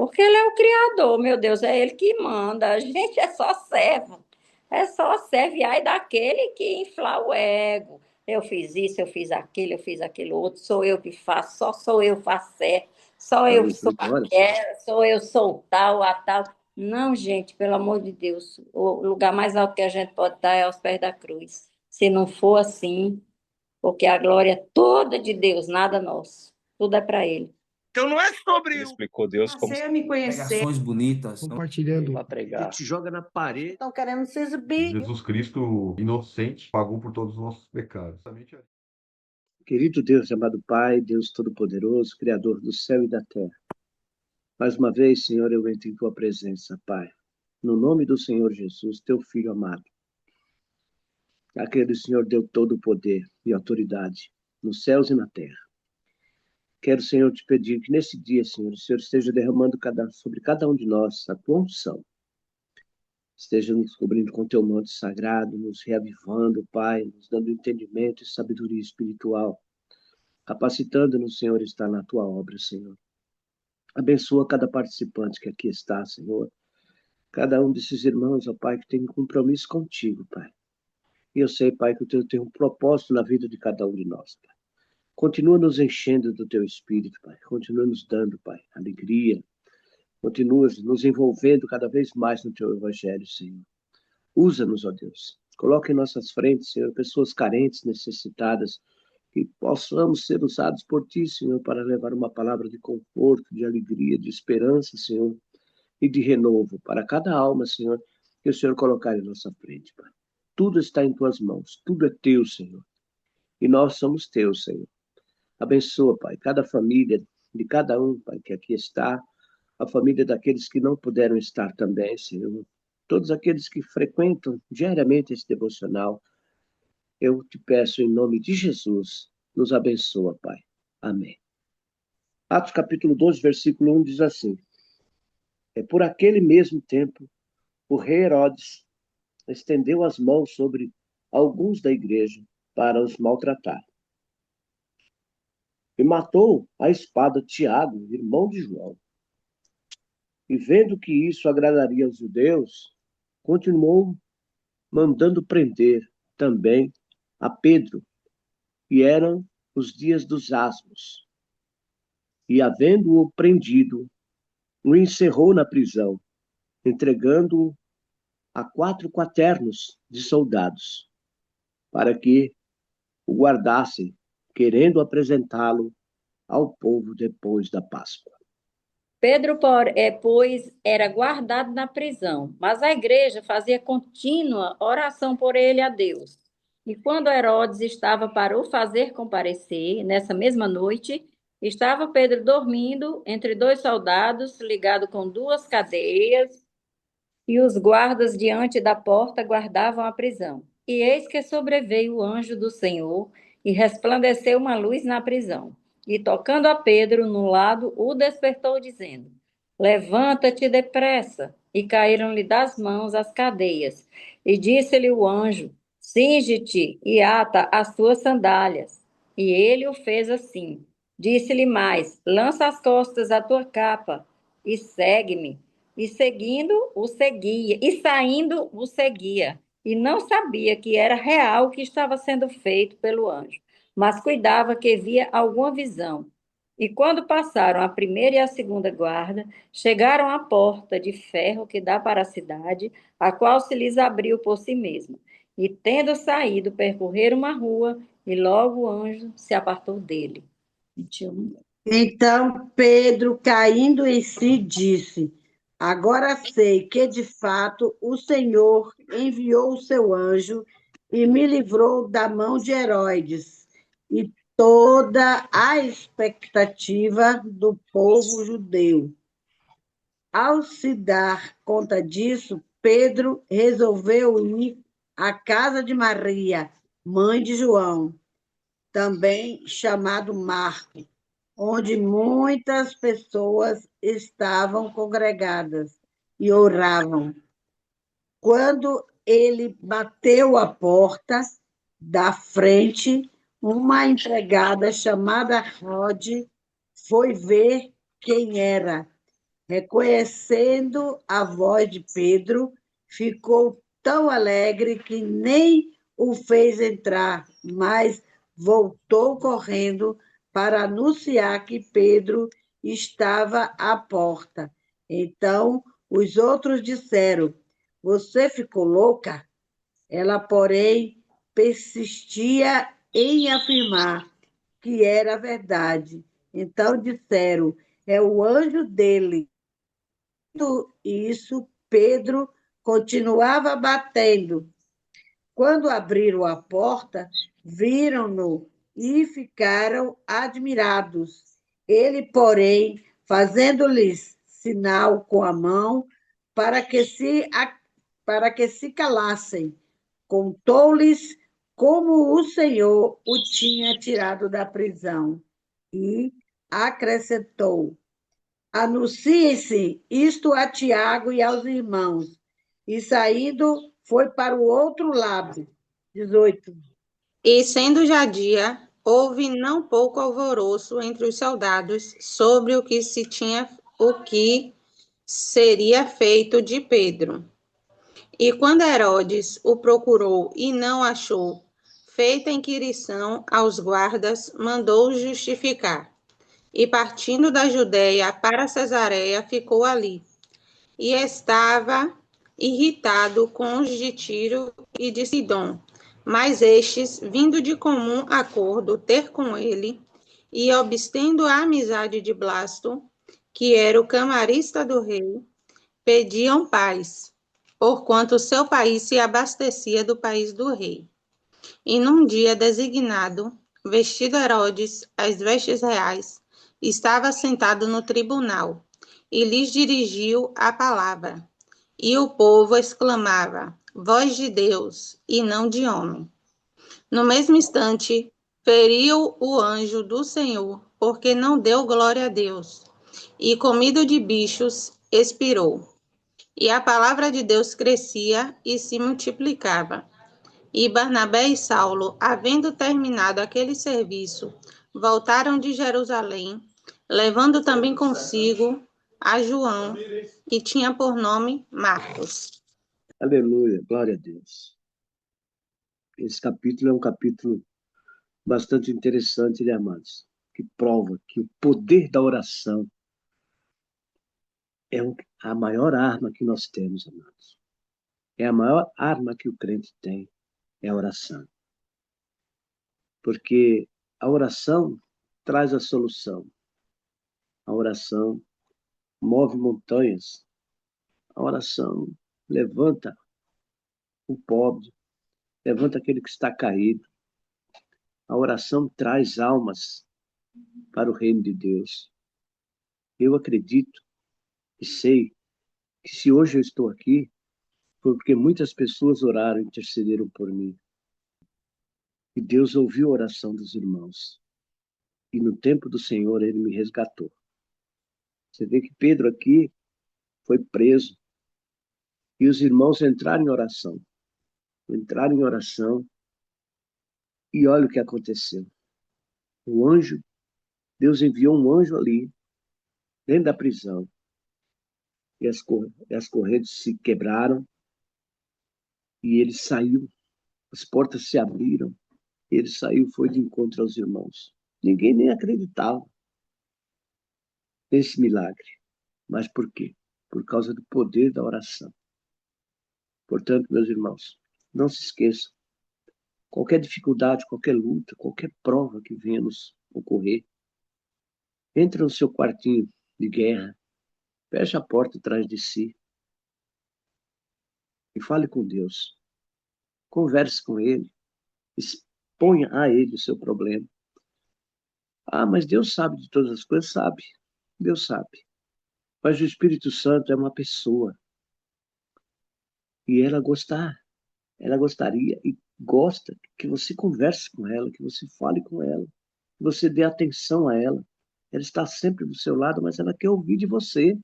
Porque ele é o Criador, meu Deus, é ele que manda. A gente é só servo. É só servo. E aí daquele que infla o ego. Eu fiz isso, eu fiz aquilo, eu fiz aquilo outro. Sou eu que faço, só sou eu faço certo. Só eu sou Aleluia. aquela, sou eu sou tal, a tal. Não, gente, pelo amor de Deus. O lugar mais alto que a gente pode estar é aos pés da cruz. Se não for assim, porque a glória é toda de Deus, nada nosso. Tudo é para Ele. Então não é sobre Ele o explicou Deus como Passei a me conhecer. Pregações bonitas. Compartilhando. para Ele pregar. te joga na parede. Estão querendo se exibir. Jesus Cristo, inocente, pagou por todos os nossos pecados. Querido Deus, amado Pai, Deus Todo-Poderoso, Criador do céu e da terra. Mais uma vez, Senhor, eu entro em Tua presença, Pai. No nome do Senhor Jesus, Teu Filho amado. Aquele Senhor deu todo o poder e autoridade nos céus e na terra. Quero, Senhor, te pedir que nesse dia, Senhor, o Senhor esteja derramando sobre cada um de nós a Tua unção. Esteja nos cobrindo com Teu manto sagrado, nos reavivando, Pai, nos dando entendimento e sabedoria espiritual, capacitando-nos, Senhor, a estar na Tua obra, Senhor. Abençoa cada participante que aqui está, Senhor. Cada um desses irmãos, ó Pai, que tem um compromisso contigo, Pai. E eu sei, Pai, que o Teu tem um propósito na vida de cada um de nós, Pai. Continua nos enchendo do Teu Espírito, Pai. Continua nos dando, Pai, alegria. Continua nos envolvendo cada vez mais no Teu Evangelho, Senhor. Usa-nos, ó Deus. Coloca em nossas frentes, Senhor, pessoas carentes, necessitadas, que possamos ser usados por Ti, Senhor, para levar uma palavra de conforto, de alegria, de esperança, Senhor, e de renovo para cada alma, Senhor, que o Senhor colocar em nossa frente, Pai. Tudo está em Tuas mãos, tudo é Teu, Senhor, e nós somos Teus, Senhor. Abençoa, Pai, cada família de cada um, Pai, que aqui está, a família daqueles que não puderam estar também, Senhor. Todos aqueles que frequentam diariamente esse devocional, eu te peço em nome de Jesus, nos abençoa, Pai. Amém. Atos capítulo 12, versículo 1 diz assim: por aquele mesmo tempo, o rei Herodes estendeu as mãos sobre alguns da igreja para os maltratar. E matou à espada Tiago, irmão de João. E vendo que isso agradaria aos judeus, continuou mandando prender também a Pedro. E eram os dias dos asmos. E havendo-o prendido, o encerrou na prisão, entregando-o a 4 quaternos de soldados, para que o guardassem, querendo apresentá-lo ao povo depois da Páscoa. Pedro, pois, era guardado na prisão, mas a igreja fazia contínua oração por ele a Deus. E quando Herodes estava para o fazer comparecer, nessa mesma noite, estava Pedro dormindo entre 2 soldados, ligado com 2 cadeias, e os guardas diante da porta guardavam a prisão. E eis que sobreveio o anjo do Senhor, e resplandeceu uma luz na prisão. E tocando a Pedro no lado, o despertou, dizendo: Levanta-te depressa. E caíram-lhe das mãos as cadeias. E disse-lhe o anjo: Cinge-te e ata as tuas sandálias. E ele o fez assim. Disse-lhe mais: Lança as costas a tua capa e segue-me. E seguindo, o seguia, e saindo, o seguia. E não sabia que era real o que estava sendo feito pelo anjo, mas cuidava que via alguma visão. E quando passaram a primeira e a segunda guarda, chegaram à porta de ferro que dá para a cidade, a qual se lhes abriu por si mesma. E tendo saído, percorreram uma rua, e logo o anjo se apartou dele. 21. Então Pedro, caindo em si, disse: Agora sei que de fato o Senhor enviou o seu anjo e me livrou da mão de Herodes e toda a expectativa do povo judeu. Ao se dar conta disso, Pedro resolveu ir à casa de Maria, mãe de João, também chamado Marcos, onde muitas pessoas estavam congregadas e oravam. Quando ele bateu a porta da frente, uma empregada chamada Rode foi ver quem era. Reconhecendo a voz de Pedro, ficou tão alegre que nem o fez entrar, mas voltou correndo para anunciar que Pedro estava à porta. Então os outros disseram: Você ficou louca? Ela, porém, persistia em afirmar que era verdade. Então disseram: É o anjo dele. Isso, Pedro continuava batendo. Quando abriram a porta, viram-no e ficaram admirados. Ele, porém, fazendo-lhes sinal com a mão para que se calassem, contou-lhes como o Senhor o tinha tirado da prisão e acrescentou: Anuncie-se isto a Tiago e aos irmãos. E saindo, foi para o outro lado. 18. E sendo já dia, houve não pouco alvoroço entre os soldados sobre o que seria feito de Pedro. E quando Herodes o procurou e não achou, feita inquirição aos guardas, mandou justificar. E partindo da Judéia para Cesareia, ficou ali. E estava irritado com os de Tiro e de Sidom. Mas estes, vindo de comum acordo ter com ele, e obtendo a amizade de Blasto, que era o camarista do rei, pediam paz, porquanto seu país se abastecia do país do rei. E num dia designado, vestido Herodes as vestes reais, estava sentado no tribunal, e lhes dirigiu a palavra. E o povo exclamava: Voz de Deus, e não de homem. No mesmo instante, feriu o anjo do Senhor, porque não deu glória a Deus, e comido de bichos, expirou. E a palavra de Deus crescia e se multiplicava. E Barnabé e Saulo, havendo terminado aquele serviço, voltaram de Jerusalém, levando também consigo a João, que tinha por nome Marcos. Aleluia, glória a Deus. Esse capítulo é um capítulo bastante interessante, né, amados? Que prova que o poder da oração é a maior arma que nós temos, amados. É a maior arma que o crente tem, é a oração. Porque a oração traz a solução. A oração move montanhas. A oração levanta o pobre, levanta aquele que está caído. A oração traz almas para o reino de Deus. Eu acredito e sei que se hoje eu estou aqui, foi porque muitas pessoas oraram e intercederam por mim. E Deus ouviu a oração dos irmãos. E no tempo do Senhor, ele me resgatou. Você vê que Pedro aqui foi preso. E os irmãos entraram em oração. Entraram em oração. E olha o que aconteceu. O anjo, Deus enviou um anjo ali, dentro da prisão. E as correntes se quebraram. E ele saiu. As portas se abriram. Ele saiu, foi de encontro aos irmãos. Ninguém nem acreditava nesse milagre. Mas por quê? Por causa do poder da oração. Portanto, meus irmãos, não se esqueçam. Qualquer dificuldade, qualquer luta, qualquer prova que venha nos ocorrer, entra no seu quartinho de guerra, feche a porta atrás de si e fale com Deus. Converse com Ele, exponha a Ele o seu problema. Ah, mas Deus sabe de todas as coisas? Sabe. Deus sabe. Mas o Espírito Santo é uma pessoa. E ela gostaria e gosta que você converse com ela, que você fale com ela, que você dê atenção a ela. Ela está sempre do seu lado, mas ela quer ouvir de você.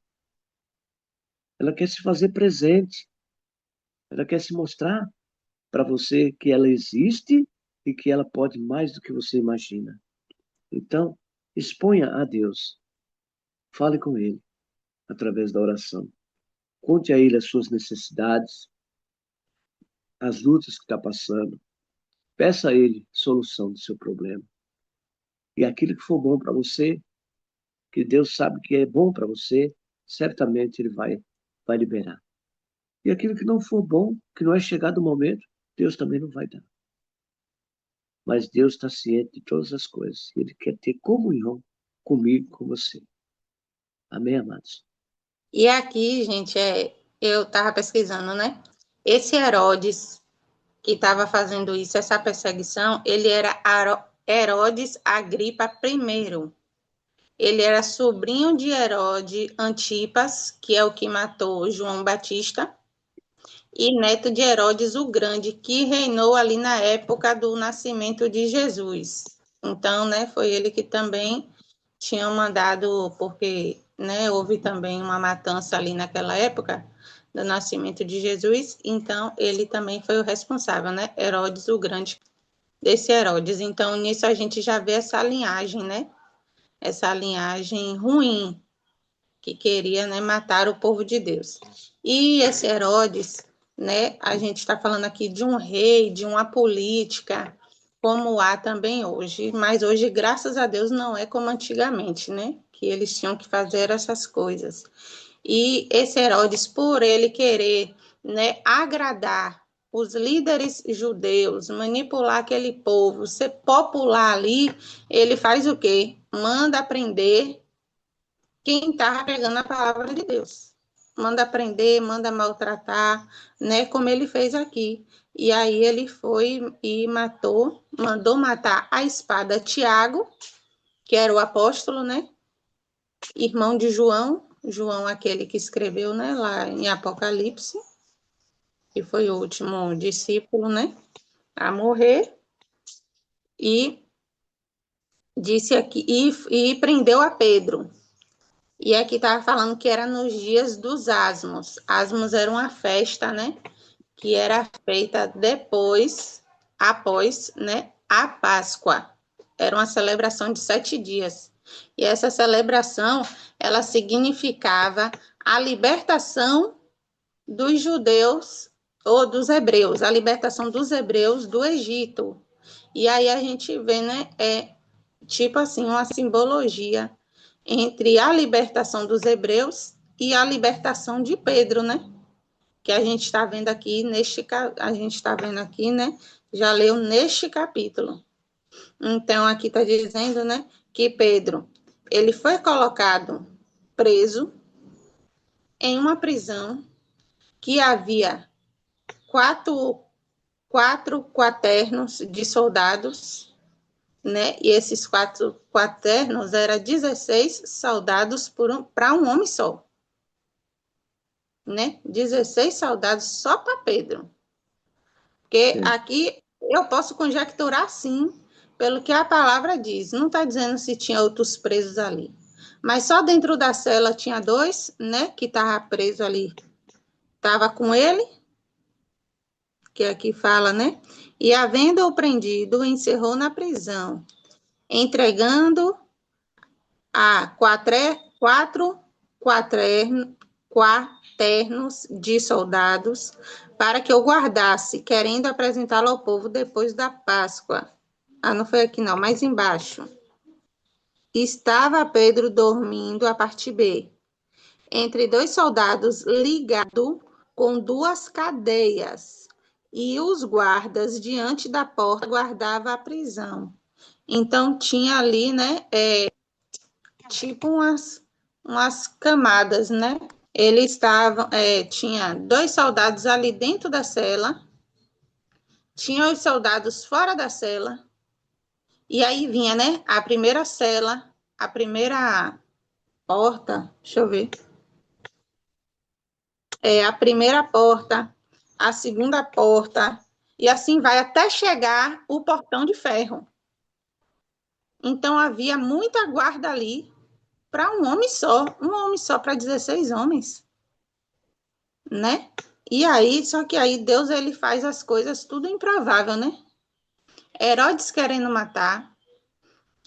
Ela quer se fazer presente. Ela quer se mostrar para você que ela existe e que ela pode mais do que você imagina. Então, exponha a Deus. Fale com Ele. através da oração. Conte a Ele as suas necessidades, as lutas que está passando. Peça a Ele solução do seu problema. E aquilo que for bom para você, que Deus sabe que é bom para você, certamente Ele vai liberar. E aquilo que não for bom, que não é chegado o momento, Deus também não vai dar. Mas Deus está ciente de todas as coisas. Ele quer ter comunhão comigo, com você. Amém, amados? E aqui, gente, eu estava pesquisando, né? Esse Herodes que estava fazendo isso, essa perseguição, ele era Herodes Agripa I. Ele era sobrinho de Herodes Antipas, que é o que matou João Batista, e neto de Herodes o Grande, que reinou ali na época do nascimento de Jesus. Então, né, foi ele que também tinha mandado, porque, né, houve também uma matança ali naquela época do nascimento de Jesus, então ele também foi o responsável, né, Herodes o Grande, desse Herodes. Então, nisso a gente já vê essa linhagem, né, essa linhagem ruim, que queria, né, matar o povo de Deus. E esse Herodes, né, a gente está falando aqui de um rei, de uma política, como há também hoje, mas hoje, graças a Deus, não é como antigamente, né, que eles tinham que fazer essas coisas. E esse Herodes, por ele querer, né, agradar os líderes judeus, manipular aquele povo, ser popular ali, ele faz o quê? Manda prender quem está pregando a palavra de Deus. Manda prender, manda maltratar, né? Como ele fez aqui. E aí ele foi e mandou matar a espada Tiago, que era o apóstolo, né? Irmão de João aquele que escreveu, né? Lá em Apocalipse, que foi o último discípulo, né? A morrer. E disse aqui, e prendeu a Pedro. E aqui estava falando que era nos dias dos Asmos. Asmos era uma festa, né? Que era feita após, né? A Páscoa. Era uma celebração de 7 dias. E essa celebração, ela significava a libertação dos judeus ou dos hebreus, a libertação dos hebreus do Egito. E aí a gente vê, né? Tipo assim, uma simbologia entre a libertação dos hebreus e a libertação de Pedro, né? Que a gente está vendo aqui né? Já leu neste capítulo. Então aqui está dizendo, né? Que Pedro, ele foi colocado preso em uma prisão que havia quatro quaternos de soldados, né? E esses 4 quaternos eram 16 soldados para um homem só, né? 16 soldados só para Pedro. Porque aqui eu posso conjecturar, sim, pelo que a palavra diz. Não está dizendo se tinha outros presos ali. Mas só dentro da cela tinha 2, né? Que estava preso ali. Estava com ele, que aqui fala, né? E havendo-o prendido, encerrou na prisão, entregando a quatro quaternos de soldados para que eu guardasse, querendo apresentá-lo ao povo depois da Páscoa. Ah, não foi aqui não, mais embaixo. Estava Pedro dormindo, a parte B, entre 2 soldados ligado com 2 cadeias, e os guardas diante da porta guardavam a prisão. Então tinha ali, né, tipo umas camadas, né? Eles estavam, tinha 2 soldados ali dentro da cela, tinha os soldados fora da cela, e aí vinha, né, a primeira cela, a primeira porta, deixa eu ver, a primeira porta, a segunda porta, e assim vai até chegar o portão de ferro. Então havia muita guarda ali para um homem só para 16 homens, né? E aí, só que aí Deus, ele faz as coisas tudo improvável, né? Herodes querendo matar,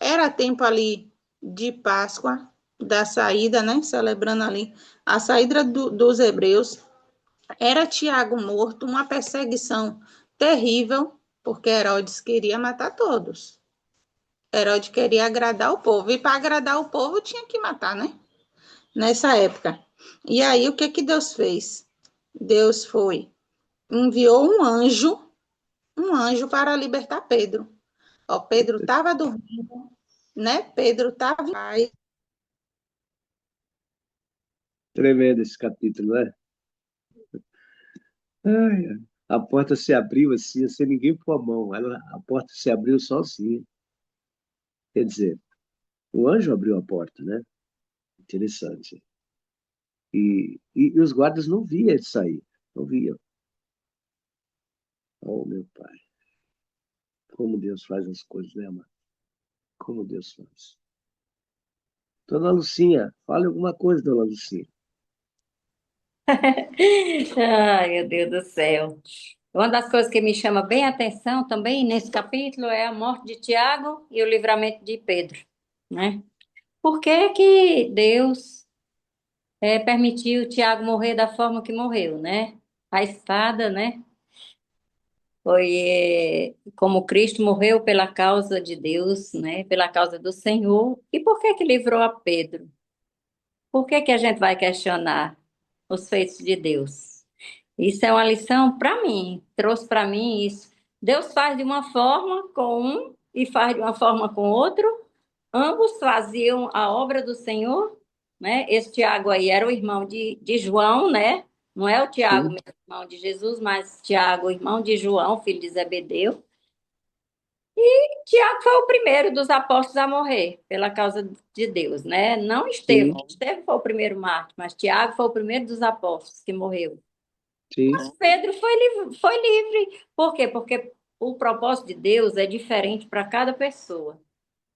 era tempo ali de Páscoa, da saída, né? Celebrando ali a saída dos hebreus. Era Tiago morto, uma perseguição terrível, porque Herodes queria matar todos. Herodes queria agradar o povo, e para agradar o povo tinha que matar, né? Nessa época. E aí, o que Deus fez? Deus enviou um anjo para libertar Pedro. Ó, Pedro estava dormindo, né? Pedro estava em paz. Tremendo esse capítulo, né? Ai, ai. A porta se abriu assim, sem ninguém pôr a mão. A porta se abriu sozinha. Quer dizer, o anjo abriu a porta, né? Interessante. E os guardas não viam ele sair. Não viam. Oh, meu pai. Como Deus faz as coisas, né, amado? Como Deus faz. Dona Lucinha, fale alguma coisa, dona Lucinha. Ai, meu Deus do céu. Uma das coisas que me chama bem a atenção também nesse capítulo é a morte de Tiago e o livramento de Pedro, né? Por que que Deus permitiu Tiago morrer da forma que morreu, né? A espada, né? Foi como Cristo morreu pela causa de Deus, né? Pela causa do Senhor. E por que que livrou a Pedro? Por que que a gente vai questionar os feitos de Deus? Isso é uma lição para mim, trouxe para mim isso. Deus faz de uma forma com um e faz de uma forma com outro. Ambos faziam a obra do Senhor, né? Esse Tiago aí era o irmão de João, né? Não é o Tiago, Sim, meu irmão de Jesus, mas Tiago, irmão de João, filho de Zebedeu. Tiago foi o primeiro dos apóstolos a morrer pela causa de Deus, né? Não sim, Estevão. Estevão foi o primeiro mártir, mas Tiago foi o primeiro dos apóstolos que morreu. sim, Mas Pedro foi livre. Por quê? Porque o propósito de Deus é diferente para cada pessoa.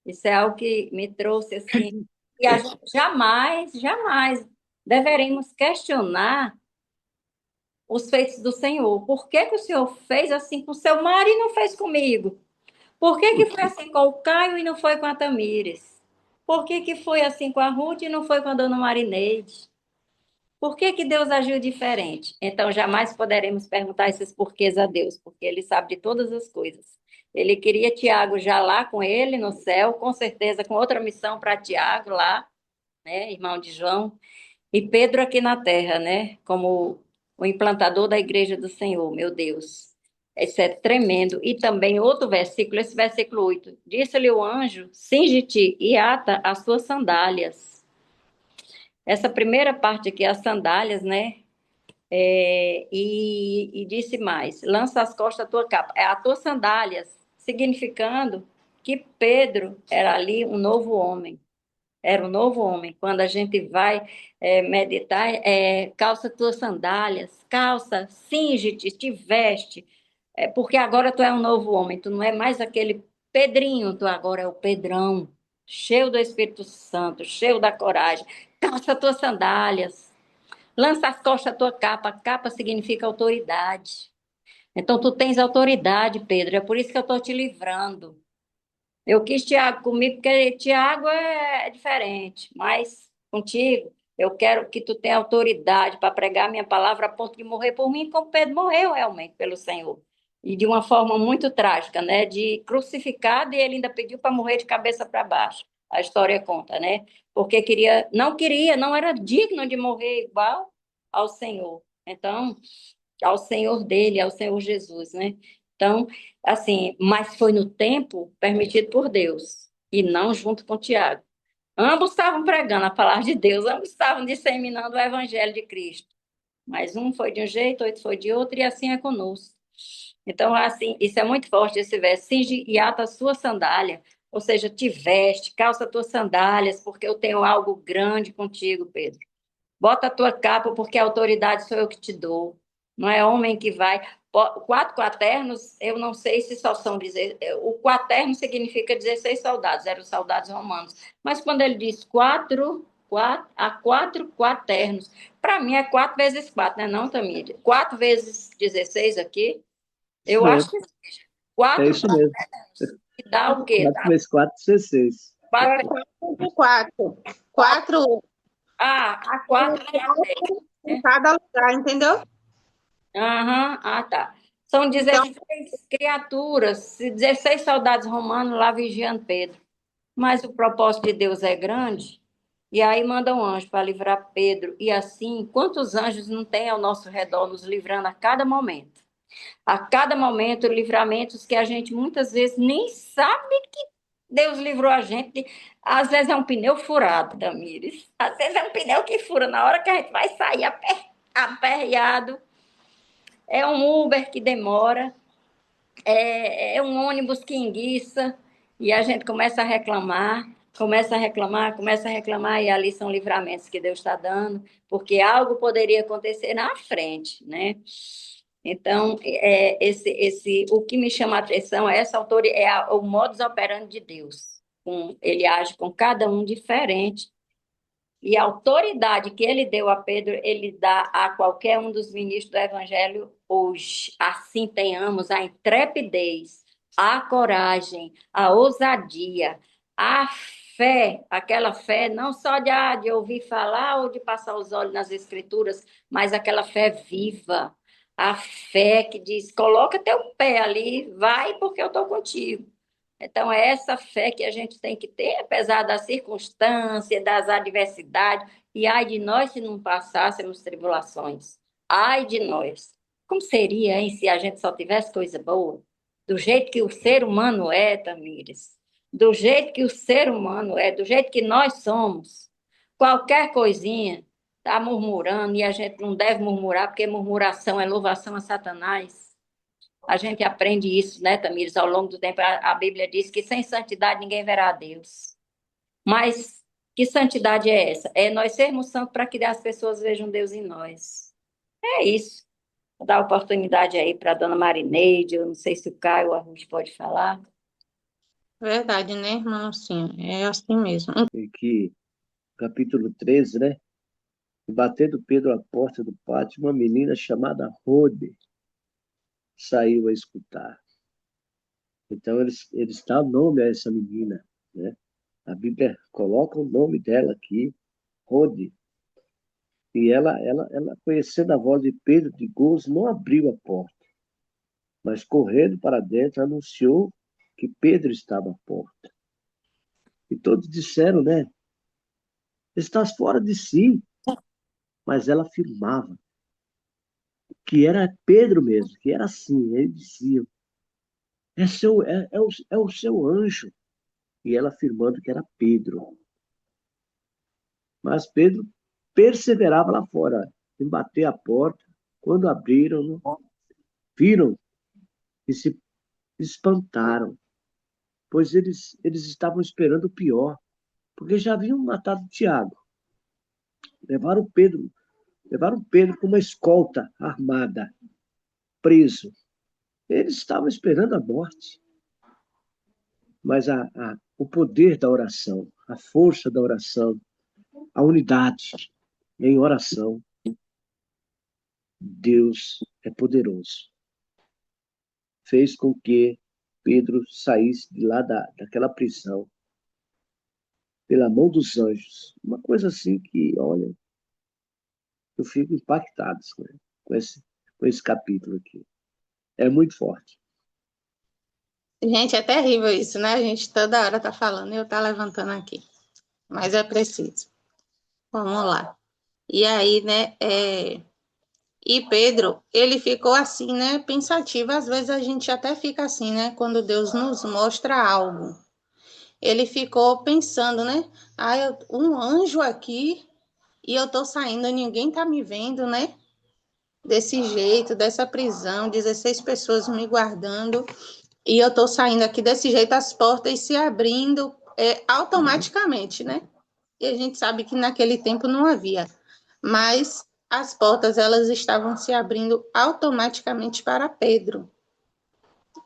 Isso é algo que me trouxe assim. E a gente jamais, jamais deveremos questionar os feitos do Senhor. Por que que o Senhor fez assim com o seu marido e não fez comigo? Por que que foi porque assim com o Caio e não foi com a Tamires? Por que que foi assim com a Ruth e não foi com a dona Marineide? Por que que Deus agiu diferente? Então, jamais poderemos perguntar esses porquês a Deus, porque Ele sabe de todas as coisas. Ele queria Tiago já lá com ele no céu, com certeza com outra missão para Tiago lá, né, irmão de João, e Pedro aqui na terra, né, como o implantador da igreja do Senhor, meu Deus. Isso é tremendo. E também outro versículo, esse versículo 8. Disse-lhe o anjo: cinge-te e ata as tuas sandálias. Essa primeira parte aqui, as sandálias, né? E disse mais: lança as costas a tua capa, a tuas sandálias, significando que Pedro era ali um novo homem. Era um novo homem. Quando a gente vai meditar, calça tuas sandálias, calça, cinge-te, te veste, porque agora tu é um novo homem, tu não é mais aquele Pedrinho, tu agora é o Pedrão, cheio do Espírito Santo, cheio da coragem. Calça tuas sandálias, lança as costas a tua capa. Capa significa autoridade. Então tu tens autoridade, Pedro. É por isso que eu estou te livrando. Eu quis Tiago comigo porque Tiago é diferente, mas contigo eu quero que tu tenha autoridade para pregar a minha palavra a ponto de morrer por mim, como Pedro morreu realmente pelo Senhor. E de uma forma muito trágica, né? De crucificado e ele ainda pediu para morrer de cabeça para baixo. A história conta, né? Porque queria, não era digno de morrer igual ao Senhor. Então, ao Senhor dele, ao Senhor Jesus, né? Então, assim, mas foi no tempo permitido por Deus e não junto com Tiago. Ambos estavam pregando a palavra de Deus, ambos estavam disseminando o evangelho de Cristo. Mas um foi de um jeito, outro foi de outro, e assim é conosco. Então, assim, isso é muito forte esse verso. Cinge e ata a sua sandália, ou seja, te veste, calça tuas sandálias, porque eu tenho algo grande contigo, Pedro. Bota a tua capa, porque a autoridade sou eu que te dou. Não é homem que vai. Quatro quaternos, eu não sei se só são dizer. O quaterno significa 16 soldados, eram os soldados romanos. Mas quando ele diz há quatro quaternos, para mim é 4 vezes 4, né? Não, Tamília? 4 vezes 16 aqui. Eu é, acho que é quatro isso mesmo. dá o quê? 4 vezes 4, 16. É 4. 4 A 4 em cada lugar, entendeu? Aham, tá. São Então, 16 criaturas, 16 soldados romanos lá vigiando Pedro. Mas o propósito de Deus é grande, e aí manda um anjo para livrar Pedro. E assim, quantos anjos não tem ao nosso redor nos livrando a cada momento? A cada momento, livramentos que a gente muitas vezes nem sabe que Deus livrou a gente. Às vezes é um pneu furado, Tamires. Às vezes é um pneu que fura na hora que a gente vai sair aperreado. É um Uber que demora, é um ônibus que enguiça, e a gente começa a reclamar, começa a reclamar, e ali são livramentos que Deus está dando, porque algo poderia acontecer na frente, né? Então, o que me chama a atenção é essa autoridade, o modus operandi de Deus. Ele age com cada um diferente, e a autoridade que ele deu a Pedro, ele dá a qualquer um dos ministros do Evangelho hoje. Assim tenhamos a intrepidez, a coragem, a ousadia, a fé, aquela fé não só de ouvir falar ou de passar os olhos nas Escrituras, mas aquela fé viva. A fé que diz: coloca teu pé ali, vai porque eu estou contigo. Então, é essa fé que a gente tem que ter, apesar das circunstâncias, das adversidades. E ai de nós se não passássemos tribulações. Ai de nós. Como seria, hein, se a gente só tivesse coisa boa? Do jeito que o ser humano é, Tamires. Do jeito que o ser humano é, do jeito que nós somos. Qualquer coisinha está murmurando, e a gente não deve murmurar, porque murmuração é louvação a Satanás. A gente aprende isso, né, Tamires, ao longo do tempo. A Bíblia diz que sem santidade ninguém verá a Deus. Mas que santidade é essa? É nós sermos santos para que as pessoas vejam Deus em nós. É isso. Vou dar oportunidade aí para a dona Marineide, eu não sei se o Caio ou a Ruth pode falar. verdade, né, irmão? Sim, é assim mesmo. E que, capítulo 13, né? E batendo Pedro à porta do pátio, uma menina chamada Rode saiu a escutar. Então, eles dão nome a essa menina, né? A Bíblia coloca o nome dela aqui, Rode. E ela, conhecendo a voz de Pedro de gozo, não abriu a porta, mas correndo para dentro, anunciou que Pedro estava à porta. E todos disseram, né? Estás fora de si. Mas ela afirmava que era Pedro mesmo, que era assim. Ele dizia, é o seu anjo. E ela afirmando que era Pedro. Mas Pedro perseverava lá fora, em bater a porta. Quando abriram, viram e se espantaram, pois eles estavam esperando o pior, porque já haviam matado Tiago. Levaram Pedro, levaram Pedro com uma escolta armada, preso. Eles estavam esperando a morte. Mas o poder da oração, a força da oração, a unidade em oração, Deus é poderoso. Fez com que Pedro saísse de lá daquela prisão pela mão dos anjos. Uma coisa assim que, olha, eu fico impactado com esse capítulo aqui. É muito forte. Gente, é terrível isso, né? A gente toda hora tá falando e eu tá levantando aqui. Mas é preciso. Vamos lá. E aí, né? E Pedro, ele ficou assim, né? Pensativo. Às vezes a gente até fica assim, né? Quando Deus nos mostra algo. Ele ficou pensando, né? Um anjo aqui e eu tô saindo, ninguém tá me vendo, né? Desse jeito, dessa prisão, 16 pessoas me guardando. E eu tô saindo aqui desse jeito, as portas se abrindo automaticamente, né? E a gente sabe que naquele tempo não havia. Mas as portas, elas estavam se abrindo automaticamente para Pedro,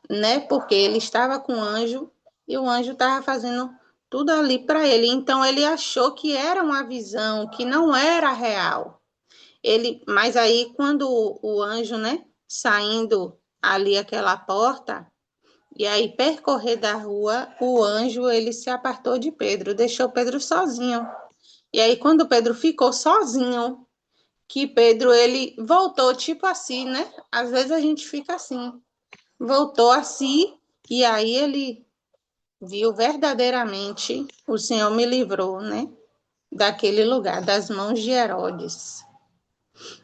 né? Porque ele estava com o anjo e o anjo estava fazendo tudo ali para ele. Então ele achou que era uma visão, que não era real. Mas aí quando o anjo, né, saindo ali aquela porta, E aí, percorrer da rua, o anjo, ele se apartou de Pedro, deixou Pedro sozinho. E aí, quando Pedro ficou sozinho, que Pedro, ele voltou, tipo assim, né? Às vezes a gente fica assim. Voltou a si, e aí ele viu verdadeiramente, o Senhor me livrou, né? Daquele lugar, das mãos de Herodes.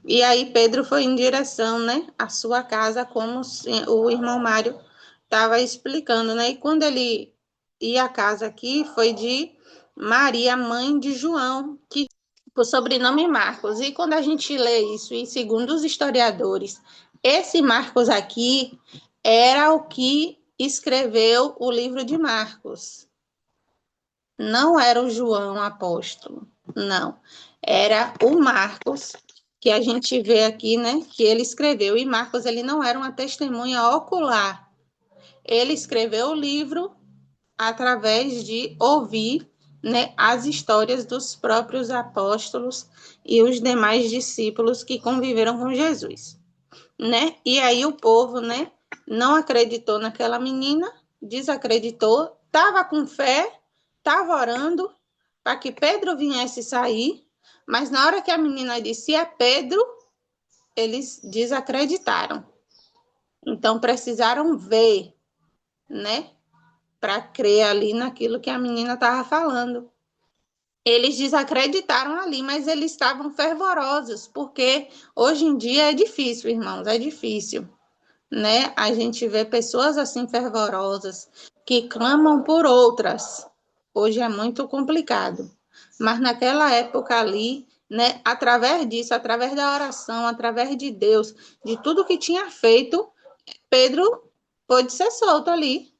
E aí Pedro foi em direção, né, à sua casa, como o irmão Mário estava explicando, né? E quando ele ia à casa aqui, foi de Maria, mãe de João, que por sobrenome Marcos. E quando a gente lê isso, e segundo os historiadores, esse Marcos aqui era o que escreveu o livro de Marcos. Não era o João apóstolo, não. Era o Marcos, que a gente vê aqui, né, que ele escreveu. E Marcos, ele não era uma testemunha ocular. Ele escreveu o livro através de ouvir, né, as histórias dos próprios apóstolos e os demais discípulos que conviveram com Jesus, né? E aí o povo, né, não acreditou naquela menina, desacreditou, estava com fé, estava orando para que Pedro viesse sair, mas na hora que a menina disse é Pedro, eles desacreditaram. Então precisaram ver, né, para crer ali naquilo que a menina estava falando. Eles desacreditaram ali, mas eles estavam fervorosos, porque hoje em dia é difícil, irmãos, é difícil, né? A gente vê pessoas assim fervorosas que clamam por outras. Hoje é muito complicado. Mas naquela época ali, né, através disso, através da oração, através de Deus, de tudo que tinha feito, Pedro pôde ser solto ali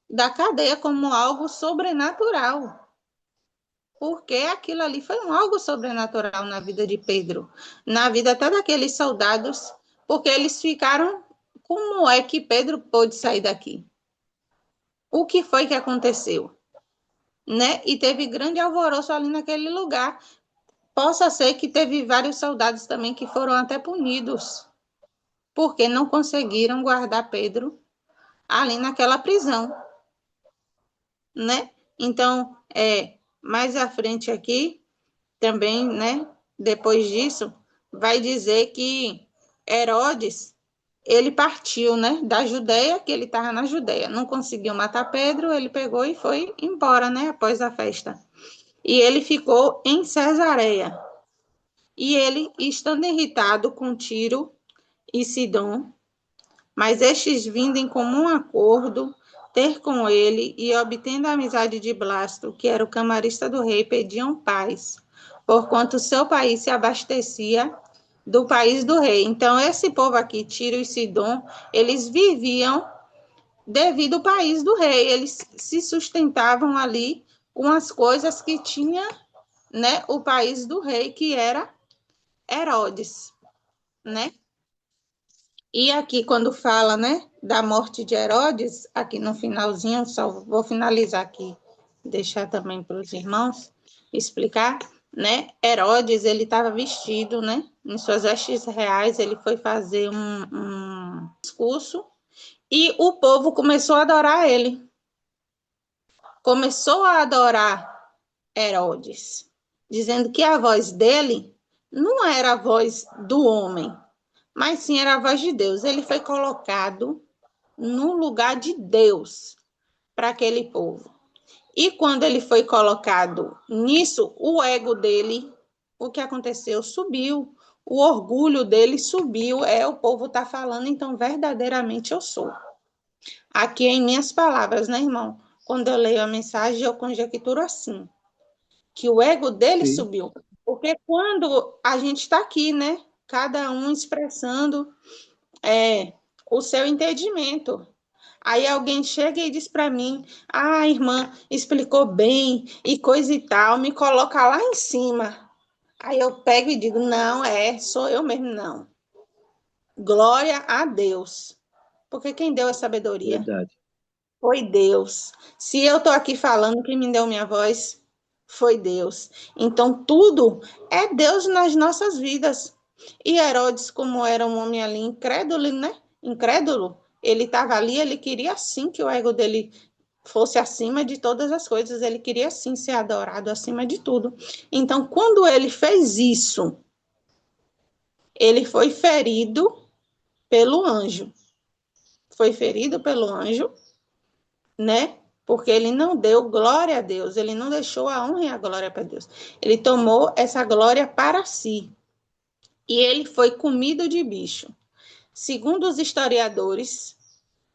da cadeia como algo sobrenatural. Porque aquilo ali foi algo sobrenatural na vida de Pedro, na vida até daqueles soldados, porque eles ficaram, como é que Pedro pôde sair daqui? O que foi que aconteceu? Né? E teve grande alvoroço ali naquele lugar. Possa ser que teve vários soldados também que foram até punidos, porque não conseguiram guardar Pedro ali naquela prisão, né? Então, mais à frente aqui, também, né, depois disso, vai dizer que Herodes, ele partiu, né, da Judeia, que ele estava na Judeia, não conseguiu matar Pedro, ele pegou e foi embora, né, após a festa. E ele ficou em Cesareia. E ele, estando irritado com Tiro e Sidom, mas estes vindo em comum acordo ter com ele e obtendo a amizade de Blasto, que era o camarista do rei, pediam paz, porquanto seu país se abastecia do país do rei. Então, esse povo aqui, Tiro e Sidom, eles viviam devido ao país do rei, eles se sustentavam ali com as coisas que tinha, né, o país do rei, que era Herodes, né? E aqui, quando fala, né, da morte de Herodes, aqui no finalzinho, só vou finalizar aqui, deixar também para os irmãos explicar, né? Herodes, ele estava vestido, né, em suas vestes reais, ele foi fazer um discurso e o povo começou a adorar ele. Começou a adorar Herodes, dizendo que a voz dele não era a voz do homem, mas sim era a voz de Deus. Ele foi colocado no lugar de Deus para aquele povo. E quando ele foi colocado nisso, o ego dele, o que aconteceu? Subiu. O orgulho dele subiu. O povo está falando, então verdadeiramente eu sou. Aqui em minhas palavras, né, irmão? Quando eu leio a mensagem, eu conjecturo assim, que o ego dele subiu. Porque quando a gente está aqui, né, cada um expressando o seu entendimento. Aí alguém chega e diz para mim, a irmã explicou bem e coisa e tal, me coloca lá em cima. Aí eu pego e digo, não, sou eu mesmo, não. Glória a Deus. Porque quem deu a sabedoria? Verdade. Foi Deus. Se eu estou aqui falando, quem me deu minha voz foi Deus. Então, tudo é Deus nas nossas vidas. E Herodes, como era um homem ali incrédulo, né? Incrédulo, Ele estava ali, ele queria sim que o ego dele fosse acima de todas as coisas, ele queria sim ser adorado acima de tudo. Então, quando ele fez isso, ele foi ferido pelo anjo. Foi ferido pelo anjo, né? Porque ele não deu glória a Deus, ele não deixou a honra e a glória para Deus. Ele tomou essa glória para si. E ele foi comido de bicho. Segundo os historiadores,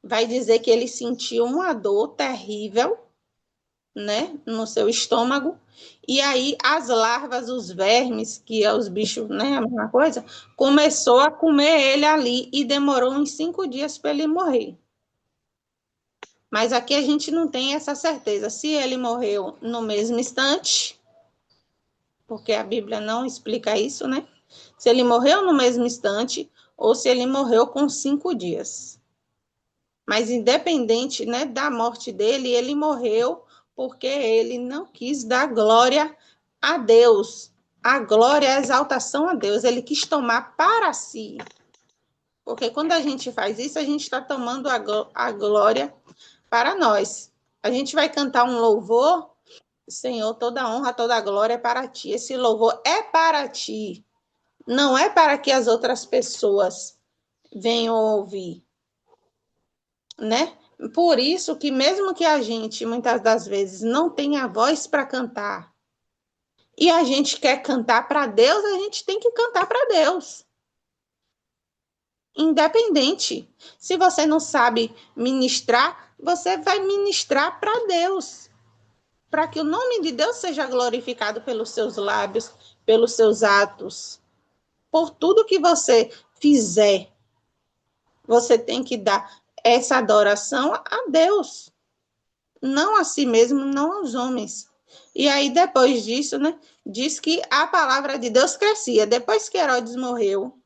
vai dizer que ele sentiu uma dor terrível, né, no seu estômago, e aí as larvas, os vermes, que é os bichos, né, a mesma coisa, começou a comer ele ali e demorou uns 5 dias para ele morrer. Mas aqui a gente não tem essa certeza se ele morreu no mesmo instante, porque a Bíblia não explica isso, né? Se ele morreu no mesmo instante ou se ele morreu com 5 dias. Mas independente, né, da morte dele, ele morreu porque ele não quis dar glória a Deus. A glória, a exaltação a Deus. Ele quis tomar para si. Porque quando a gente faz isso, a gente está tomando a glória para nós. A gente vai cantar um louvor, Senhor, toda honra, toda glória é para ti. Esse louvor é para ti. Não é para que as outras pessoas venham ouvir, né? Por isso que mesmo que a gente, muitas das vezes, não tenha voz para cantar, e a gente quer cantar para Deus, a gente tem que cantar para Deus. Independente. Se você não sabe ministrar, você vai ministrar para Deus. Para que o nome de Deus seja glorificado pelos seus lábios, pelos seus atos. Por tudo que você fizer, você tem que dar essa adoração a Deus. Não a si mesmo, não aos homens. E aí, depois disso, né, diz que a palavra de Deus crescia. Depois que Herodes morreu,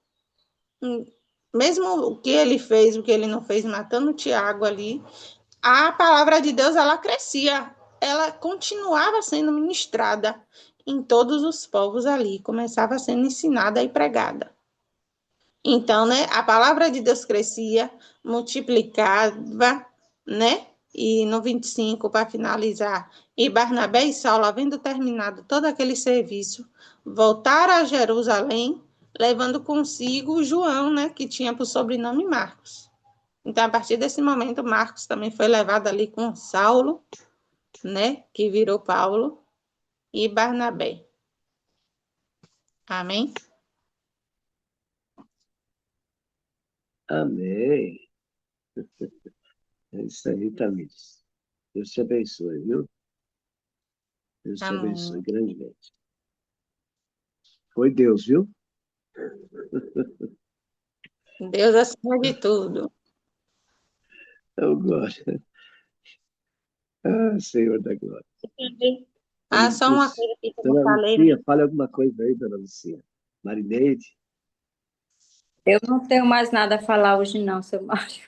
mesmo o que ele fez, o que ele não fez, matando Tiago ali, a palavra de Deus, ela crescia. Ela continuava sendo ministrada em todos os povos ali. Começava sendo ensinada e pregada. Então, né, a palavra de Deus crescia, multiplicava, né? E no 25, para finalizar, e Barnabé e Saulo, havendo terminado todo aquele serviço, voltaram a Jerusalém, levando consigo João, né, que tinha por sobrenome Marcos. Então, a partir desse momento, Marcos também foi levado ali com Saulo, né, que virou Paulo, e Barnabé. Amém? Amém. É isso aí, Tamires. Deus te abençoe, viu? Deus te abençoe Amém. grandemente. Foi Deus, viu? Deus acima de tudo. Eu gosto. Ah, Senhor da glória. Só uma coisa que eu não Dona falei, né? Lucia, fale alguma coisa aí, Dona Lucia. Marineide. Eu não tenho mais nada a falar hoje, não, seu Mário.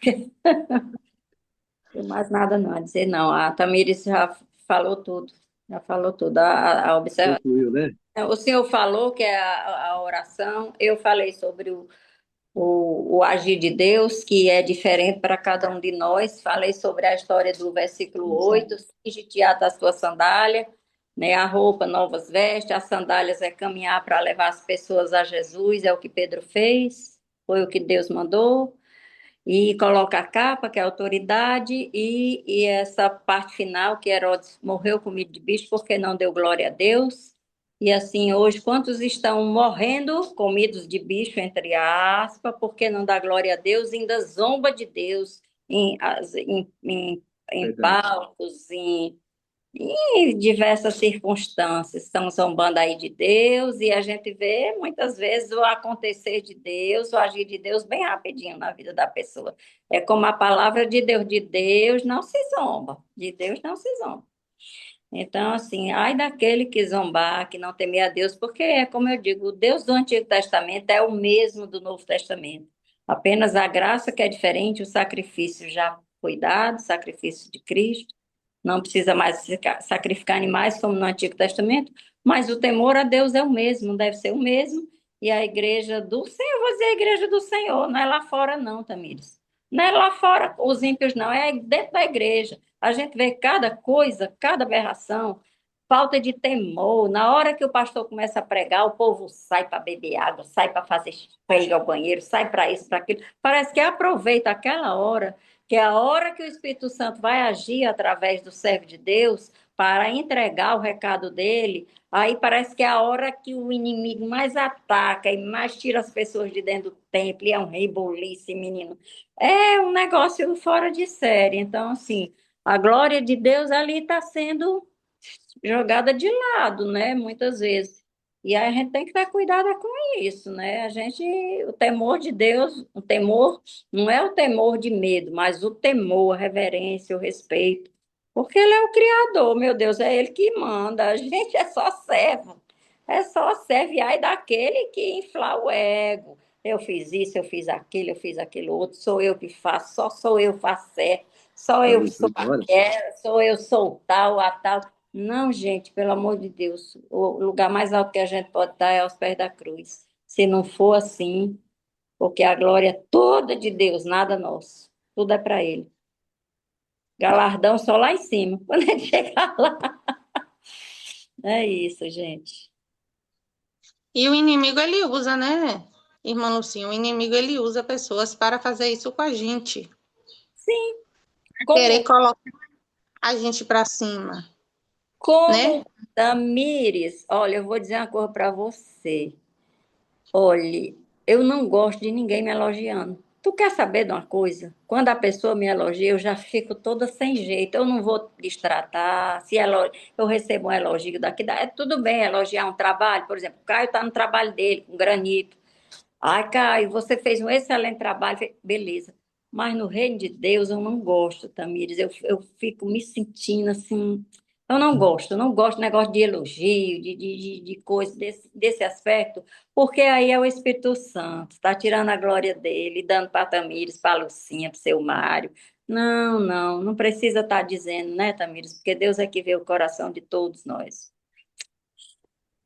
Não tenho mais nada não a dizer, não. A Tamires já falou tudo. Já falou tudo. Concluiu, né? O senhor falou que é a oração, eu falei sobre o agir de Deus, que é diferente para cada um de nós. Falei sobre a história do versículo Exato. 8, cinge-te ata a tua sandália, né? A roupa, novas vestes, as sandálias é caminhar para levar as pessoas a Jesus, é o que Pedro fez, foi o que Deus mandou. E coloca a capa, que é a autoridade, e essa parte final, que Herodes morreu comido de bicho porque não deu glória a Deus. E assim, hoje, quantos estão morrendo comidos de bicho, entre aspas, porque não dá glória a Deus, ainda zomba de Deus em Verdade. palcos, em diversas circunstâncias, estão zombando aí de Deus e a gente vê muitas vezes o acontecer de Deus, o agir de Deus bem rapidinho na vida da pessoa. É como a palavra de Deus não se zomba, de Deus não se zomba. Então, assim, ai daquele que zombar, que não temer a Deus, porque é como eu digo, o Deus do Antigo Testamento é o mesmo do Novo Testamento. Apenas a graça que é diferente, o sacrifício já foi dado, o sacrifício de Cristo. Não precisa mais sacrificar animais como no Antigo Testamento, mas o temor a Deus é o mesmo, deve ser o mesmo. E a igreja do Senhor, vou dizer a igreja do Senhor, não é lá fora não, Tamires. Não é lá fora os ímpios, não, é dentro da igreja. A gente vê cada coisa, cada aberração, falta de temor. Na hora que o pastor começa a pregar, o povo sai para beber água, sai para fazer para ir ao banheiro, sai para isso, para aquilo. Parece que aproveita aquela hora, que é a hora que o Espírito Santo vai agir através do servo de Deus para entregar o recado dele. Aí parece que é a hora que o inimigo mais ataca e mais tira as pessoas de dentro do templo, e é um reboliço, menino. É um negócio fora de série. Então, assim, a glória de Deus ali está sendo jogada de lado, né? Muitas vezes. E aí a gente tem que ter cuidado com isso, né? O temor de Deus, o temor não é o temor de medo, mas o temor, a reverência, o respeito. Porque Ele é o Criador, meu Deus, é Ele que manda. A gente é só servo. É só servo, e aí daquele que infla o ego. Eu fiz isso, eu fiz aquilo outro, sou eu que faço, só sou eu que faço certo, só eu Falei, sou embora. aquela, sou eu sou tal, a tal. Não, gente, pelo amor de Deus, o lugar mais alto que a gente pode estar é aos pés da cruz. Se não for assim, porque a glória é toda de Deus, nada nosso. Tudo é para Ele. Galardão só lá em cima, quando a gente chegar lá. É isso, gente. E o inimigo, ele usa, né, irmã Lucinha? O inimigo, ele usa pessoas para fazer isso com a gente. Sim, Querer como, colocar a gente para cima, né? como Tamires, olha, eu vou dizer uma coisa para você. Olhe, eu não gosto de ninguém me elogiando. Tu quer saber de uma coisa? Quando a pessoa me elogia, eu já fico toda sem jeito. Eu não vou destratar. Eu recebo um elogio daqui, é tudo bem elogiar um trabalho. Por exemplo, o Caio está no trabalho dele, com granito. Ai, Caio, você fez um excelente trabalho. Beleza. Mas no reino de Deus eu não gosto, Tamires. Eu fico me sentindo assim. Eu não gosto de negócio de elogio, de coisa desse aspecto, porque aí é o Espírito Santo, está tirando a glória dele, dando para Tamires, para Lucinha, para o seu Mário. Não, não, não precisa estar dizendo, né, Tamires? Porque Deus é que vê o coração de todos nós.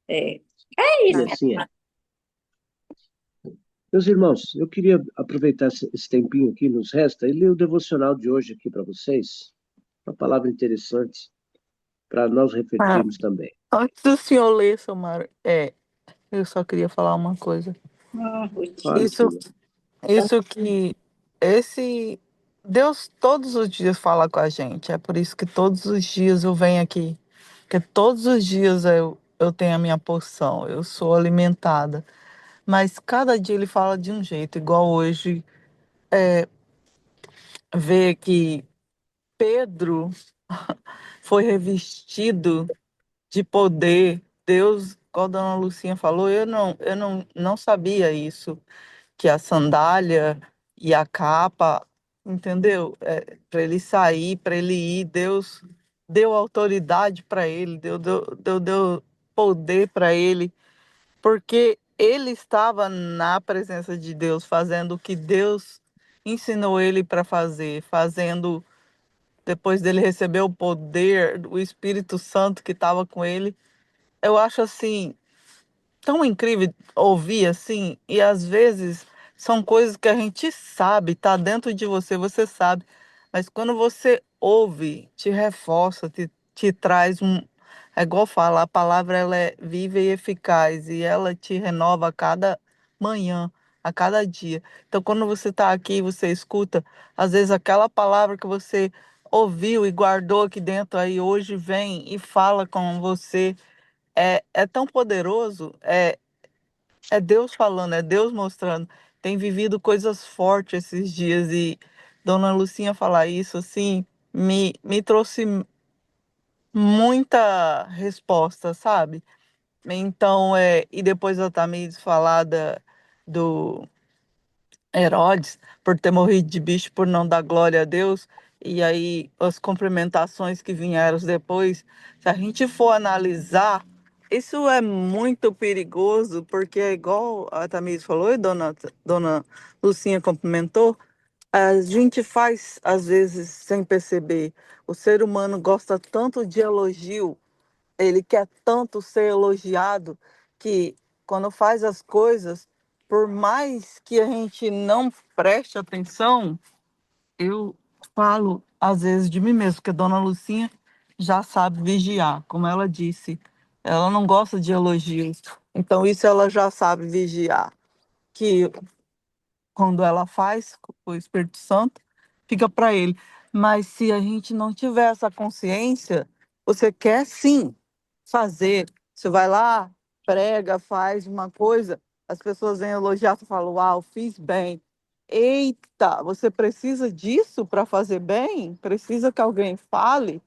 É, é E isso, assim é. Meus irmãos, eu queria aproveitar esse tempinho que nos resta e ler o devocional de hoje aqui para vocês. Uma palavra interessante para nós Ah, refletirmos também. antes do senhor ler, seu Mário, eu só queria falar uma coisa. Fale, minha. Isso, filha. isso que esse Deus todos os dias fala com a gente. É por isso que todos os dias eu venho aqui, porque todos os dias eu tenho a minha porção, eu sou alimentada. Mas cada dia ele fala de um jeito, igual hoje, vê que Pedro foi revestido de poder. Deus, como a dona Lucinha falou, eu não sabia isso, que a sandália e a capa, entendeu? Para ele sair, para ele ir, Deus deu autoridade para ele, deu poder para ele, porque ele estava na presença de Deus, fazendo o que Deus ensinou ele para fazer, fazendo depois dele receber o poder, o Espírito Santo que estava com ele. Eu acho assim tão incrível ouvir assim, e às vezes são coisas que a gente sabe, tá dentro de você, você sabe, mas quando você ouve, te reforça, te traz um. É igual fala, a palavra ela é viva e eficaz e ela te renova a cada manhã, a cada dia. Então, quando você está aqui, você escuta, às vezes aquela palavra que você ouviu e guardou aqui dentro, aí hoje vem e fala com você é tão poderoso, é Deus falando, é Deus mostrando. Tem vivido coisas fortes esses dias e Dona Lucinha falar isso, assim, me trouxe muita resposta, sabe? Então, e depois a Tamires falar do Herodes por ter morrido de bicho por não dar glória a Deus, e aí as cumprimentações que vieram depois, se a gente for analisar, isso é muito perigoso, porque é igual a Tamires falou e dona Lucinha cumprimentou, a gente faz às vezes sem perceber. O ser humano gosta tanto de elogio, ele quer tanto ser elogiado que quando faz as coisas, por mais que a gente não preste atenção, eu falo, às vezes, de mim mesmo, porque Dona Lucinha já sabe vigiar, como ela disse. Ela não gosta de elogios, então isso ela já sabe vigiar. Que quando ela faz, o Espírito Santo fica para ele. Mas se a gente não tiver essa consciência, você quer sim fazer. Você vai lá, prega, faz uma coisa, as pessoas vêm elogiar, você fala, uau, fiz bem. Eita, você precisa disso para fazer bem? Precisa que alguém fale?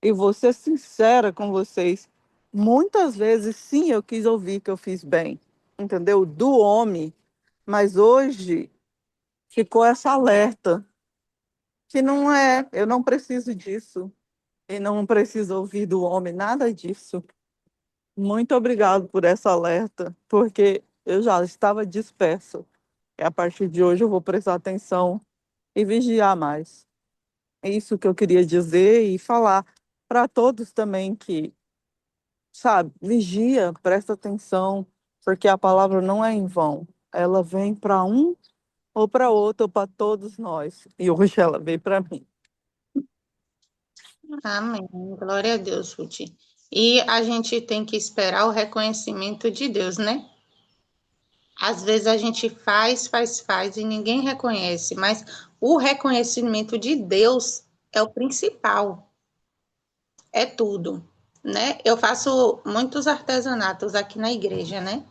E vou ser sincera com vocês. Muitas vezes, sim, eu quis ouvir que eu fiz bem, entendeu? Do homem. Mas hoje ficou essa alerta, que não é, eu não preciso disso, e não preciso ouvir do homem nada disso. Muito obrigado por essa alerta, porque eu já estava disperso. E a partir de hoje eu vou prestar atenção e vigiar mais. É isso que eu queria dizer e falar para todos também que, sabe, vigia, presta atenção, porque a palavra não é em vão. Ela vem para um ou para outro, ou para todos nós. E hoje ela veio para mim. Amém. Glória a Deus, Ruth. E a gente tem que esperar o reconhecimento de Deus, né? Às vezes a gente faz e ninguém reconhece, mas o reconhecimento de Deus é o principal, é tudo, né? Eu faço muitos artesanatos aqui na igreja, né?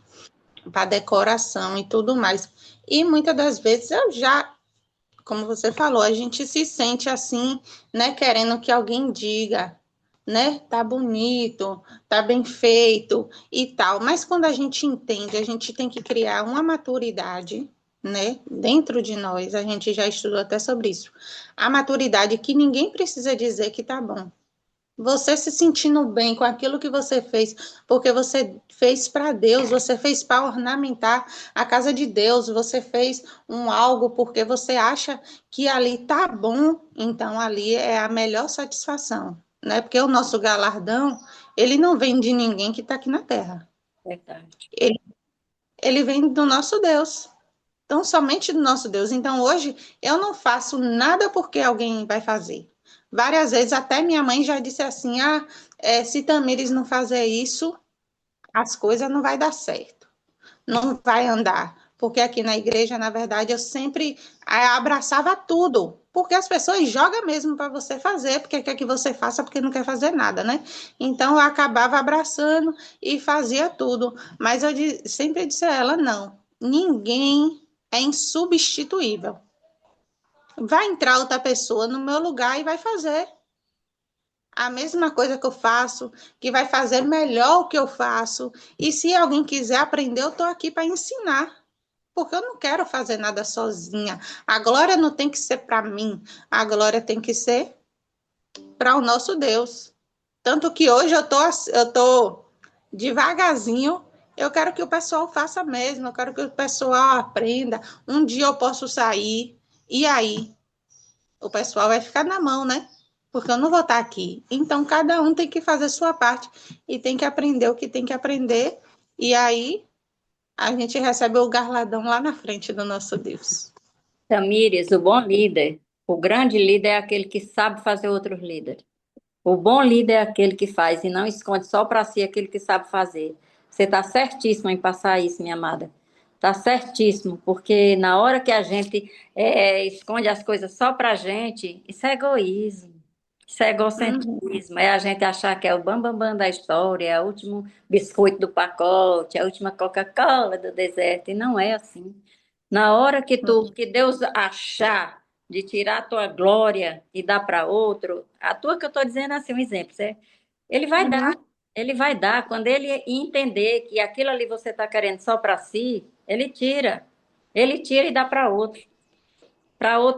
Para decoração e tudo mais. E muitas das vezes eu já, como você falou, a gente se sente assim, né? Querendo que alguém diga, né? Tá bonito, tá bem feito e tal. Mas quando a gente entende, a gente tem que criar uma maturidade, né? Dentro de nós, a gente já estudou até sobre isso. A maturidade que ninguém precisa dizer que tá bom. Você se sentindo bem com aquilo que você fez, porque você fez para Deus, você fez para ornamentar a casa de Deus, você fez um algo porque você acha que ali tá bom, então ali é a melhor satisfação, né? Porque o nosso galardão, ele não vem de ninguém que está aqui na terra. Verdade. Ele, ele vem do nosso Deus. Então, somente do nosso Deus. Então, hoje, eu não faço nada porque alguém vai fazer. Várias vezes, até minha mãe já disse assim: se Tamires não fazer isso, as coisas não vai dar certo, não vai andar. Porque aqui na igreja, na verdade, eu sempre abraçava tudo. Porque as pessoas jogam mesmo para você fazer, porque quer que você faça, porque não quer fazer nada, né? Então, eu acabava abraçando e fazia tudo. Mas eu sempre disse a ela: não, ninguém é insubstituível. Vai entrar outra pessoa no meu lugar e vai fazer a mesma coisa que eu faço, que vai fazer melhor o que eu faço. E se alguém quiser aprender, eu estou aqui para ensinar. Porque eu não quero fazer nada sozinha. A glória não tem que ser para mim, a glória tem que ser para o nosso Deus. Tanto que hoje eu tô devagarzinho, eu quero que o pessoal faça mesmo, eu quero que o pessoal aprenda. Um dia eu posso sair, e aí? O pessoal vai ficar na mão, né? Porque eu não vou estar aqui. Então, cada um tem que fazer sua parte e tem que aprender o que tem que aprender. E aí, a gente recebe o garladão lá na frente do nosso Deus. Tamires, o bom líder, o grande líder é aquele que sabe fazer outros líderes. O bom líder é aquele que faz e não esconde só para si aquele que sabe fazer. Você está certíssimo em passar isso, minha amada. Está certíssimo, porque na hora que a gente esconde as coisas só para a gente, isso é egoísmo, isso é egocentrismo, é a gente achar que é o bambambam bam, bam da história, é o último biscoito do pacote, é a última Coca-Cola do deserto, e não é assim. Na hora que Deus achar de tirar a tua glória e dar para outro, a tua que eu estou dizendo assim, um exemplo, certo? Ele vai dar, ele vai dar. Quando ele entender que aquilo ali você está querendo só para si, ele tira e dá para outro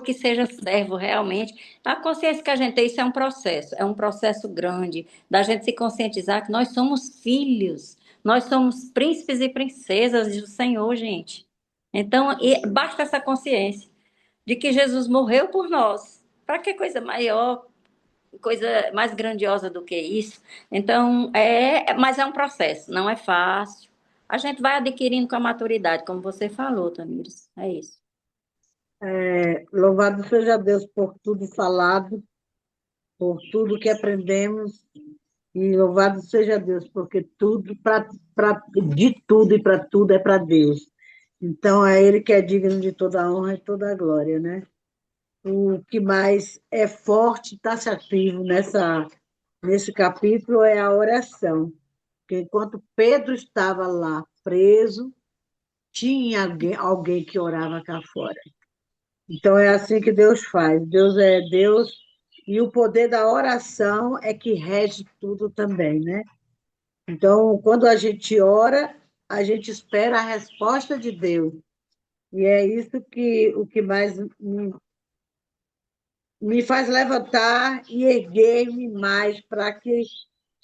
que seja servo realmente. A consciência que a gente tem, isso é um processo grande, da gente se conscientizar que nós somos filhos, nós somos príncipes e princesas do Senhor, gente. Então, basta essa consciência de que Jesus morreu por nós. Para que coisa maior, coisa mais grandiosa do que isso? Então, mas é um processo, não é fácil. A gente vai adquirindo com a maturidade, como você falou, Tamires. É isso. Louvado seja Deus por tudo falado, por tudo que aprendemos, e louvado seja Deus, porque de tudo e para tudo é para Deus. Então, é Ele que é digno de toda a honra e toda a glória, né? O que mais é forte e taxativo nesse capítulo é a oração. Porque enquanto Pedro estava lá preso, tinha alguém que orava cá fora. Então é assim que Deus faz. Deus é Deus e o poder da oração é que rege tudo também, né? Então, quando a gente ora, a gente espera a resposta de Deus. E é isso que o que mais me faz levantar e erguer-me mais para que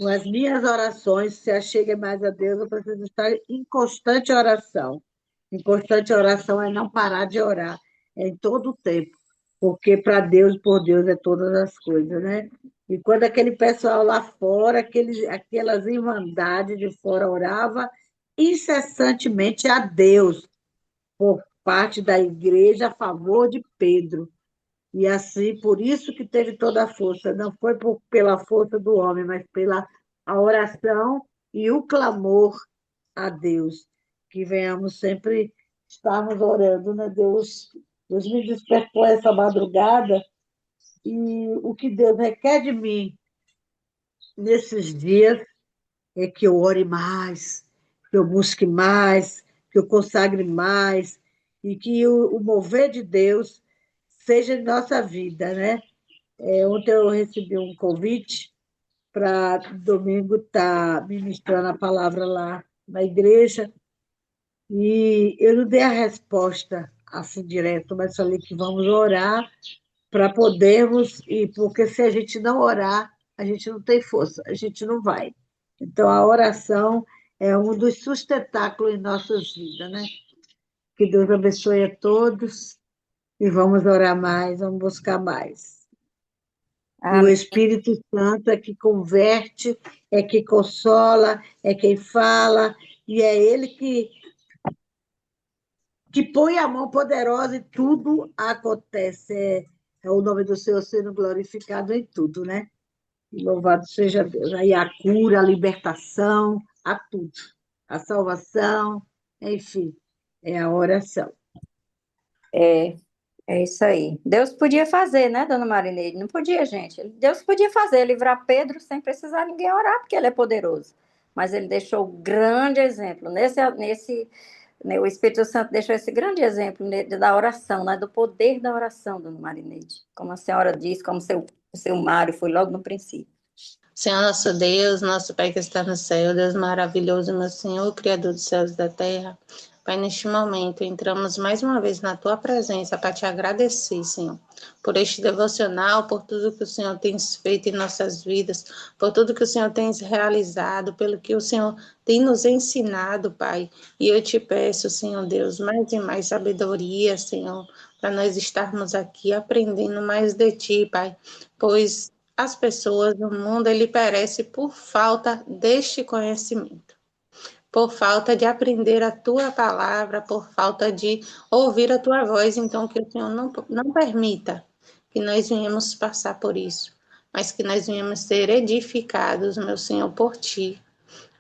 as minhas orações se acheguem mais a Deus. Eu preciso estar em constante oração. Em constante oração é não parar de orar, é em todo o tempo, porque para Deus, por Deus, é todas as coisas, né? E quando aquele pessoal lá fora, aquelas irmandades de fora orava incessantemente a Deus por parte da igreja a favor de Pedro. E assim, por isso que teve toda a força, não foi pela força do homem, mas pela a oração e o clamor a Deus, que venhamos sempre estarmos orando, né? Deus me despertou essa madrugada e o que Deus requer de mim nesses dias é que eu ore mais, que eu busque mais, que eu consagre mais e que o mover de Deus seja em nossa vida, né? Ontem eu recebi um convite para domingo estar ministrando a palavra lá na igreja e eu não dei a resposta assim direto, mas falei que vamos orar para podermos ir, porque se a gente não orar, a gente não tem força, a gente não vai. Então a oração é um dos sustentáculos em nossas vidas, né? Que Deus abençoe a todos e vamos orar mais, vamos buscar mais. E o Amém. Espírito Santo é que converte, é que consola, é quem fala, e é ele que põe a mão poderosa e tudo acontece. É o nome do Senhor sendo glorificado em tudo, né? E louvado seja Deus. Aí a cura, a libertação, a tudo. A salvação, enfim, é a oração. É, é isso aí. Deus podia fazer, né, dona Marineide? Não podia, gente. Deus podia fazer, livrar Pedro sem precisar ninguém orar, porque ele é poderoso. Mas ele deixou um grande exemplo. Né, o Espírito Santo deixou esse grande exemplo da oração, né, do poder da oração, dona Marineide. Como a senhora disse, como o seu Mário foi logo no princípio. Senhor nosso Deus, nosso Pai que está no céu, Deus maravilhoso, meu Senhor, Criador dos céus e da terra. Pai, neste momento, entramos mais uma vez na Tua presença para Te agradecer, Senhor, por este devocional, por tudo que o Senhor tem feito em nossas vidas, por tudo que o Senhor tem realizado, pelo que o Senhor tem nos ensinado, Pai. E eu Te peço, Senhor Deus, mais e mais sabedoria, Senhor, para nós estarmos aqui aprendendo mais de Ti, Pai, pois as pessoas no mundo, ele perece por falta deste conhecimento, por falta de aprender a tua palavra, por falta de ouvir a tua voz. Então, que o Senhor não permita que nós venhamos passar por isso, mas que nós venhamos ser edificados, meu Senhor, por ti,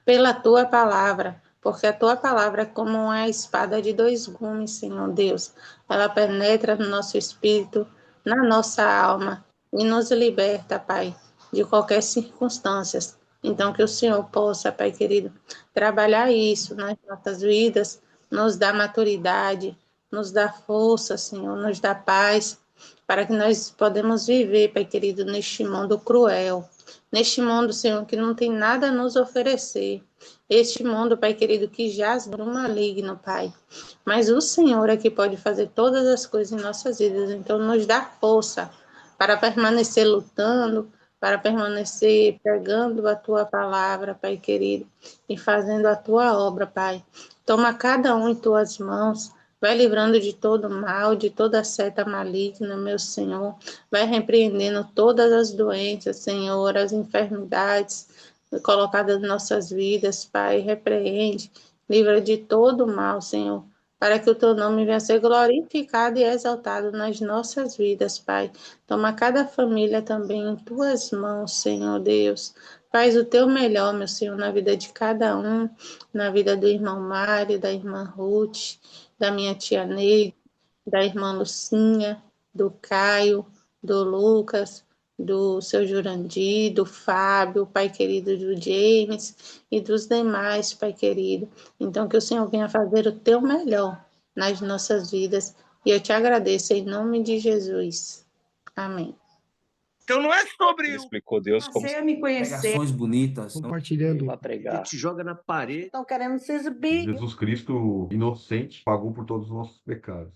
pela tua palavra, porque a tua palavra é como uma espada de dois gumes, Senhor Deus. Ela penetra no nosso espírito, na nossa alma e nos liberta, Pai, de qualquer circunstância. Então, que o Senhor possa, Pai querido, trabalhar isso nas nossas vidas, nos dá maturidade, nos dá força, Senhor, nos dá paz, para que nós podemos viver, Pai querido, neste mundo cruel, neste mundo, Senhor, que não tem nada a nos oferecer. Este mundo, Pai querido, que jaz no maligno, Pai. Mas o Senhor é que pode fazer todas as coisas em nossas vidas. Então, nos dá força para permanecer lutando, para permanecer pregando a Tua palavra, Pai querido, e fazendo a Tua obra, Pai. Toma cada um em Tuas mãos. Vai livrando de todo mal, de toda seta maligna, meu Senhor. Vai repreendendo todas as doenças, Senhor, as enfermidades colocadas em nossas vidas, Pai. Repreende, livra de todo mal, Senhor. para que o teu nome venha a ser glorificado e exaltado nas nossas vidas, Pai. Toma cada família também em tuas mãos, Senhor Deus. Faz o teu melhor, meu Senhor, na vida de cada um, na vida do irmão Mário, da irmã Ruth, da minha tia Neide, da irmã Lucinha, do Caio, do Lucas, do seu Jurandir, do Fábio, Pai querido, do James e dos demais, Pai querido. Então, que o Senhor venha fazer o teu melhor nas nossas vidas. E eu te agradeço em nome de Jesus. Amém. Então não é sobre Ele explicou Deus como você me conhecer. Pregações bonitas. Compartilhando. Ele para pregar. te joga na parede. Estão querendo ser bem. Jesus Cristo, inocente, pagou por todos os nossos pecados.